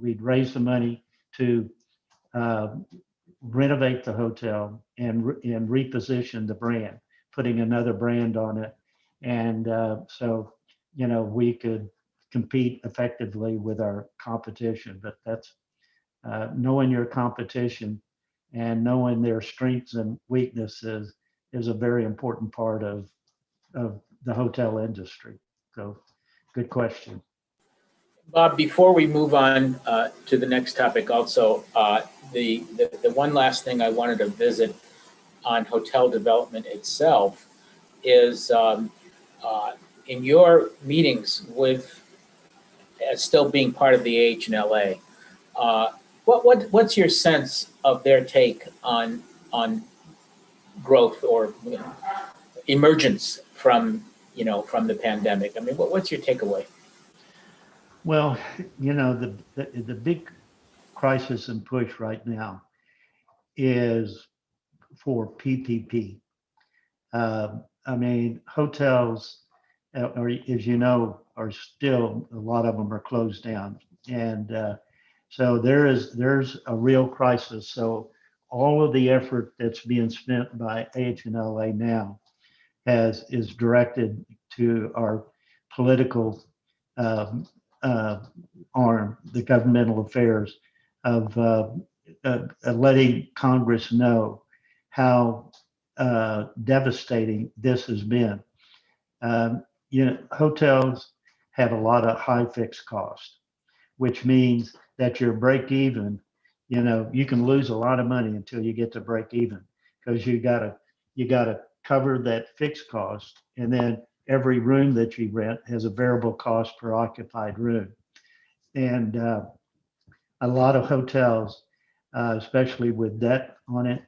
We'd raise the money to renovate the hotel and reposition the brand, putting another brand on it, and so we could compete effectively with our competition. But knowing your competition and knowing their strengths and weaknesses is a very important part of the hotel industry. So, good question. Bob, before we move on to the next topic, also, the one last thing I wanted to visit on hotel development itself is in your meetings with still being part of the AHNLA, what's your sense of their take on growth or emergence from from the pandemic? I mean, what's your takeaway? Well, the big crisis and push right now is for PPP. I mean, hotels, or as you know, are still, a lot of them are closed down, and so there's a real crisis. So all of the effort that's being spent by AHNLA now is directed to our political um, arm, the governmental affairs of letting Congress know how devastating this has been. Hotels have a lot of high fixed costs, which means that your break even, you can lose a lot of money until you get to break even, because you gotta cover that fixed cost, and then every room that you rent has a variable cost per occupied room. And a lot of hotels, especially with debt on it,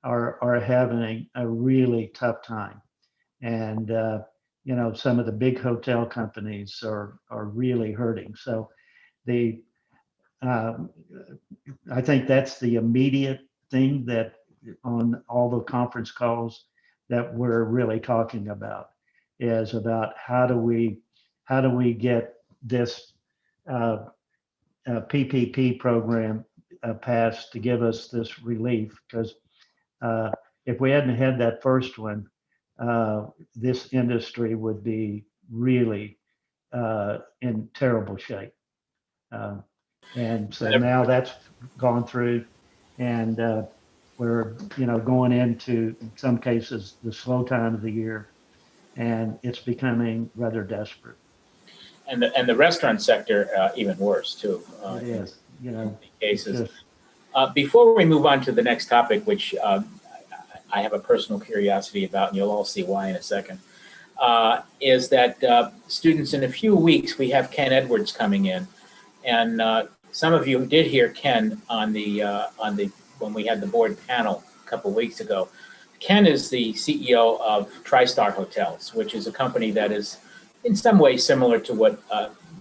are having a really tough time. And some of the big hotel companies are really hurting. So the um, I think that's the immediate thing that on all the conference calls that we're really talking about, is about how do we get this uh, PPP program passed to give us this relief, because if we hadn't had that first one, this industry would be really in terrible shape. Uh, and so now that's gone through, and we're going into, in some cases, the slow time of the year, and it's becoming rather desperate. And the restaurant sector even worse too. It is, In cases. just Before we move on to the next topic, which I have a personal curiosity about, and you'll all see why in a second, is that students, in a few weeks, we have Ken Edwards coming in. And some of you did hear Ken on the when we had the board panel a couple of weeks ago. Ken is the CEO of TriStar Hotels, which is a company that is in some ways similar to what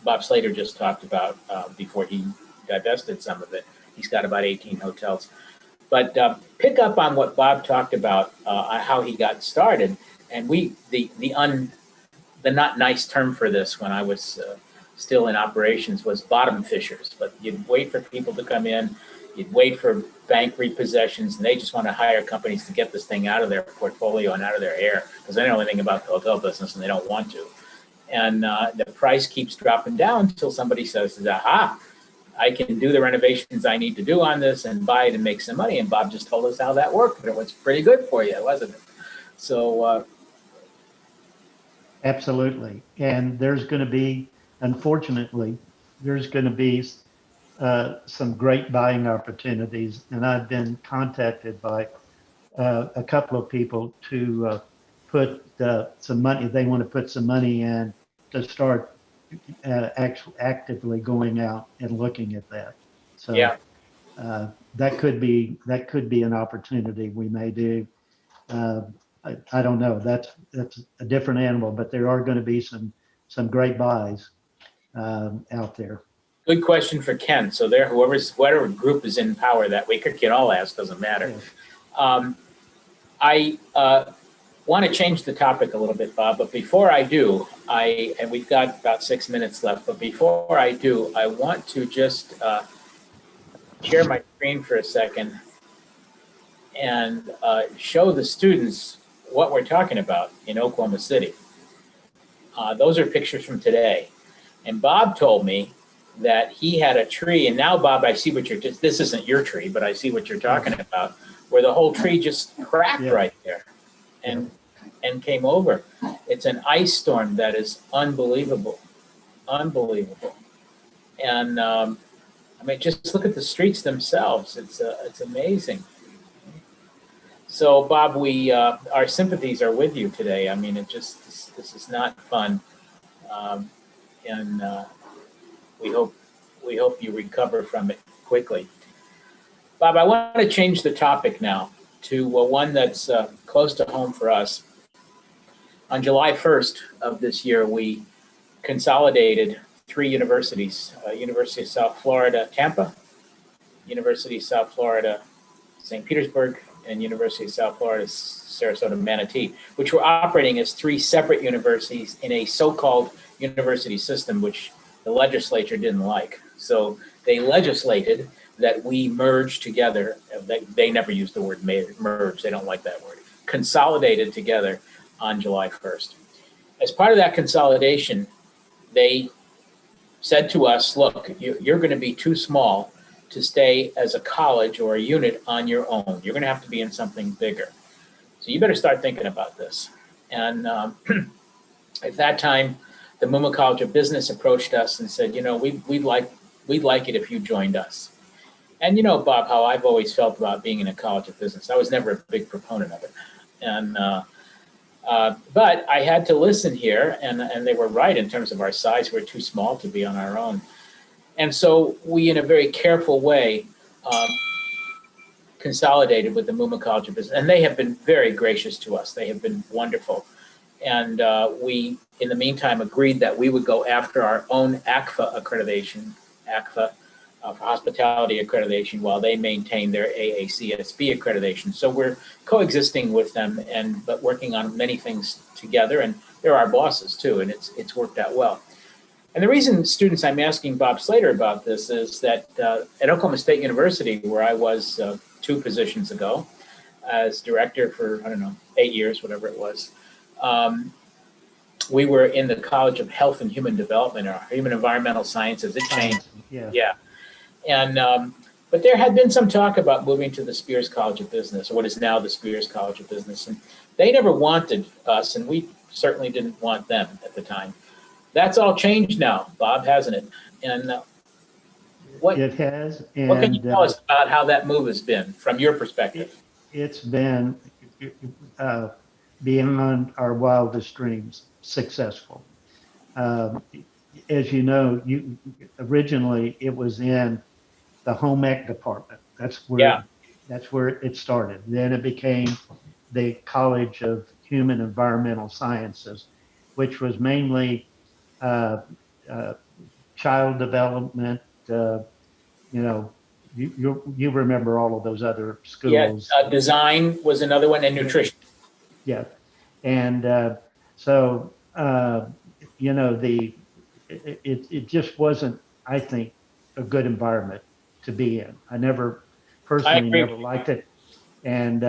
Bob Slater just talked about before he divested some of it. He's got about 18 hotels. But pick up on what Bob talked about, how he got started. And the not nice term for this when I was still in operations was bottom fishers. But you'd wait for people to come in, you'd wait for bank repossessions, and they just want to hire companies to get this thing out of their portfolio and out of their hair, because they don't know anything about the hotel business and they don't want to. And the price keeps dropping down until somebody says, aha, I can do the renovations I need to do on this and buy it and make some money. And Bob just told us how that worked, but it was pretty good for you, wasn't it? So absolutely. And there's going to be, unfortunately, there's going to be some great buying opportunities. And I've been contacted by a couple of people to put some money. They want to put some money in to start actively going out and looking at that. So yeah, that could be an opportunity we may do. I don't know. That's a different animal, but there are going to be some great buys out there. good question for Ken. So there, whatever group is in power that week, or Ken all ask, doesn't matter. Yes. I want to change the topic a little bit, Bob, but before I do, and we've got about 6 minutes left, but before I do, I want to just share my screen for a second and show the students what we're talking about in Oklahoma City. Those are pictures from today. And Bob told me that he had a tree, and now, Bob, I see what you're just, this isn't your tree, but I see what you're talking about, where the whole tree just cracked Yeah. right there and came over. It's an ice storm that is unbelievable, unbelievable. And I mean, just look at the streets themselves. It's amazing. So, Bob, we our sympathies are with you today. I mean, this is not fun, um, and we hope you recover from it quickly. Bob, I want to change the topic now to one that's close to home for us. On July 1st of this year, we consolidated three universities: University of South Florida, Tampa, University of South Florida, St. Petersburg, and University of South Florida, Sarasota, Manatee, which were operating as three separate universities in a so-called university system, which the legislature didn't like. So they legislated that we merge together. They never used the word merge. They don't like that word. Consolidated together on July 1st. As part of that consolidation, they said to us, look, you're going to be too small to stay as a college or a unit on your own. You're going to have to be in something bigger. So you better start thinking about this. And at that time, the Mumma College of Business approached us and said, we'd like it if you joined us. And you know, Bob, how I've always felt about being in a college of business. I was never a big proponent of it. And but I had to listen here, and they were right in terms of our size. We're too small to be on our own. And so we, in a very careful way, consolidated with the Mumma College of Business. And they have been very gracious to us. They have been wonderful. And we, in the meantime, agreed that we would go after our own ACFA accreditation, ACFA for hospitality accreditation, while they maintain their AACSB accreditation. So we're coexisting with them, but working on many things together. And they're our bosses too, and it's worked out well. And the reason, students, I'm asking Bob Slater about this is that at Oklahoma State University, where I was 2 positions ago as director for, 8 years, whatever it was, we were in the College of Health and Human Development, or Human Environmental Sciences. It changed. Yeah. And but there had been some talk about moving to the Spears College of Business, or what is now the Spears College of Business. And they never wanted us, and we certainly didn't want them at the time. That's all changed now, Bob, hasn't it? And what It has. And what can you tell us about how that move has been from your perspective? It's been beyond our wildest dreams, successful. As you know, originally it was in the home ec department. That's where it started. Then it became the College of Human Environmental Sciences, which was mainly child development. You remember all of those other schools. Yeah, design was another one, and nutrition. Yeah, and so it just wasn't, I think, a good environment to be in. I personally never liked it, and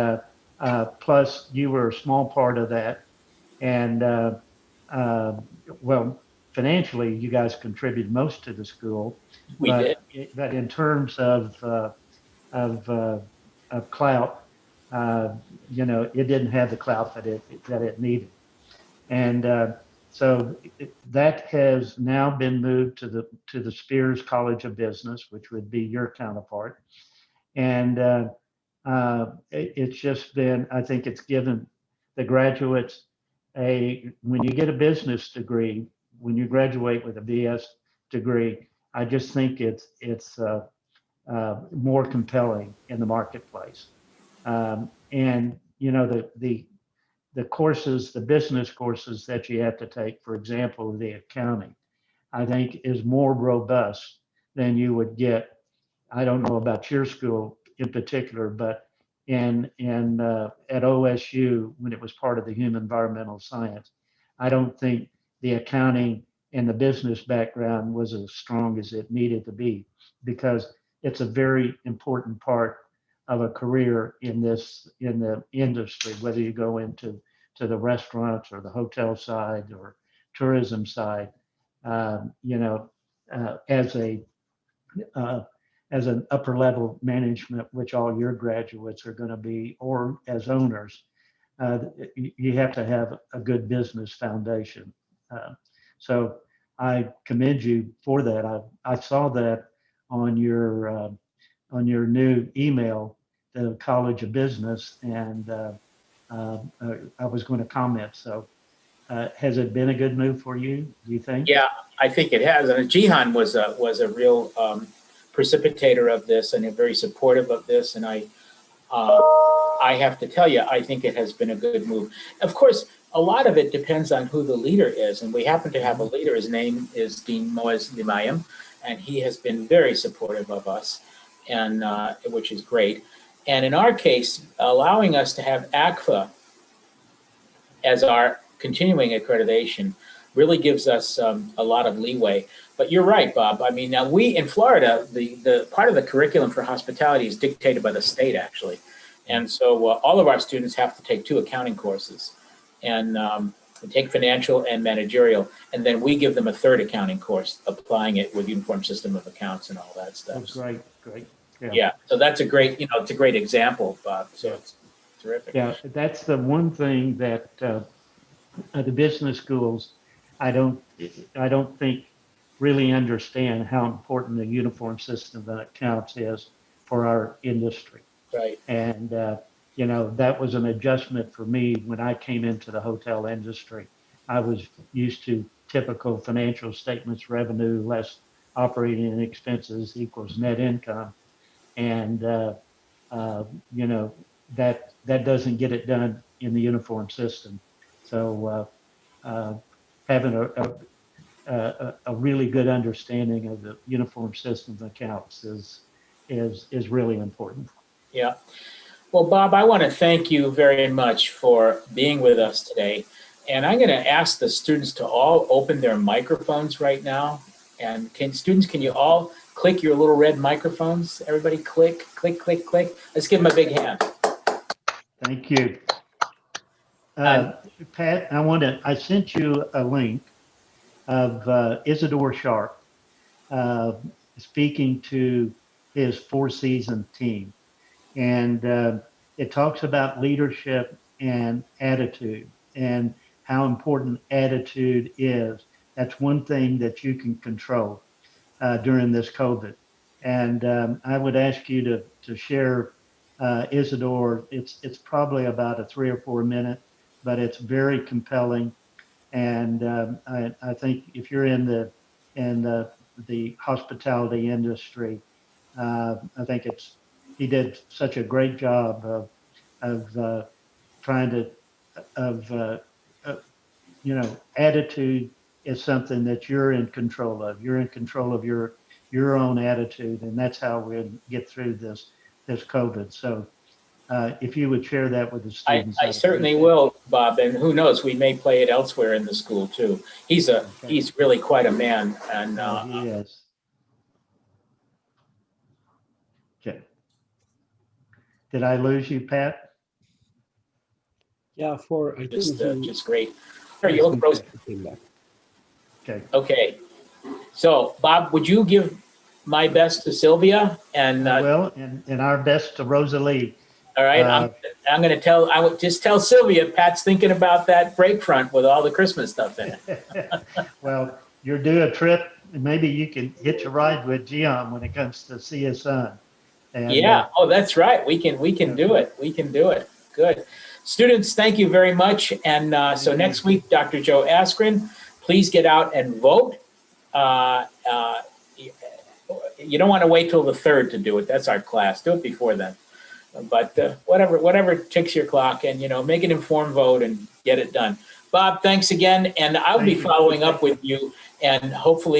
plus you were a small part of that, and well, financially you guys contributed most to the school. We did. But in terms of clout, it didn't have the clout that it needed, and so that has now been moved to the Spears College of Business, which would be your counterpart, and it's just been, I think it's given the graduates when you get a business degree, when you graduate with a BS degree, I just think it's more compelling in the marketplace. And the courses, the business courses that you have to take, for example, the accounting, I think is more robust than you would get. I don't know about your school in particular, but at OSU, when it was part of the Human Environmental Science, I don't think the accounting and the business background was as strong as it needed to be, because it's a very important part of a career in the industry, whether you go into the restaurants or the hotel side or tourism side. as a as an upper level management, which all your graduates are going to be, or as owners, you have to have a good business foundation. So I commend you for that. I saw that on your new email, the College of Business, and I was going to comment. So has it been a good move for you, do you think? Yeah, I think it has. And Jihan was a real precipitator of this and very supportive of this. And I have to tell you, I think it has been a good move. Of course, a lot of it depends on who the leader is. And we happen to have a leader. His name is Dean Moaz Limayim, and he has been very supportive of us, and which is great. And in our case, allowing us to have ACFA as our continuing accreditation really gives us a lot of leeway. But you're right, Bob. I mean, now we in Florida, the part of the curriculum for hospitality is dictated by the state, actually. And so all of our students have to take 2 accounting courses, and take financial and managerial. And then we give them a 3rd accounting course, applying it with uniform system of accounts and all that stuff. Oh, great, great. Yeah. So that's a great, it's a great example, Bob. So it's terrific. Yeah, that's the one thing that the business schools, I don't think really understand how important the uniform system of accounts is for our industry. Right. And that was an adjustment for me when I came into the hotel industry. I was used to typical financial statements: revenue less operating expenses equals net income, and that doesn't get it done in the uniform system. So having a really good understanding of the uniform system of accounts is really important. Yeah. Well, Bob, I want to thank you very much for being with us today. And I'm going to ask the students to all open their microphones right now. And students, can you all click your little red microphones? Everybody click, click, click, click. Let's give them a big hand. Thank you. Pat, I sent you a link of Isidore Sharp speaking to his 4-season team. And it talks about leadership and attitude and how important attitude is. That's one thing that you can control during this COVID. And I would ask you to share Isidore. It's probably about a 3 or 4 minute, but it's very compelling. And I think if you're in the hospitality industry, I think he did such a great job of trying to attitude is something that you're in control of. You're in control of your own attitude, and that's how we'll get through this COVID. So if you would share that with the students. I certainly will, Bob, and who knows, we may play it elsewhere in the school too. He's really quite a man, and he is. Okay. Did I lose you, Pat? Yeah, just great. Sure, you look rosy. Okay. Okay. So, Bob, would you give my best to Sylvia? And I will, and our best to Rosalie. All right. I'm going to I would just tell Sylvia, Pat's thinking about that break front with all the Christmas stuff in it. Well, you're due a trip, and maybe you can hitch a ride with Gian when it comes to see his son. And, yeah. Oh, that's right. We can do it. We can do it. Good. Students, thank you very much. And so next week, Dr. Joe Askren, please get out and vote. You don't want to wait till the 3rd to do it. That's our class. Do it before then. But whatever ticks your clock, and make an informed vote and get it done. Bob, thanks again, and I'll be following up with you, and hopefully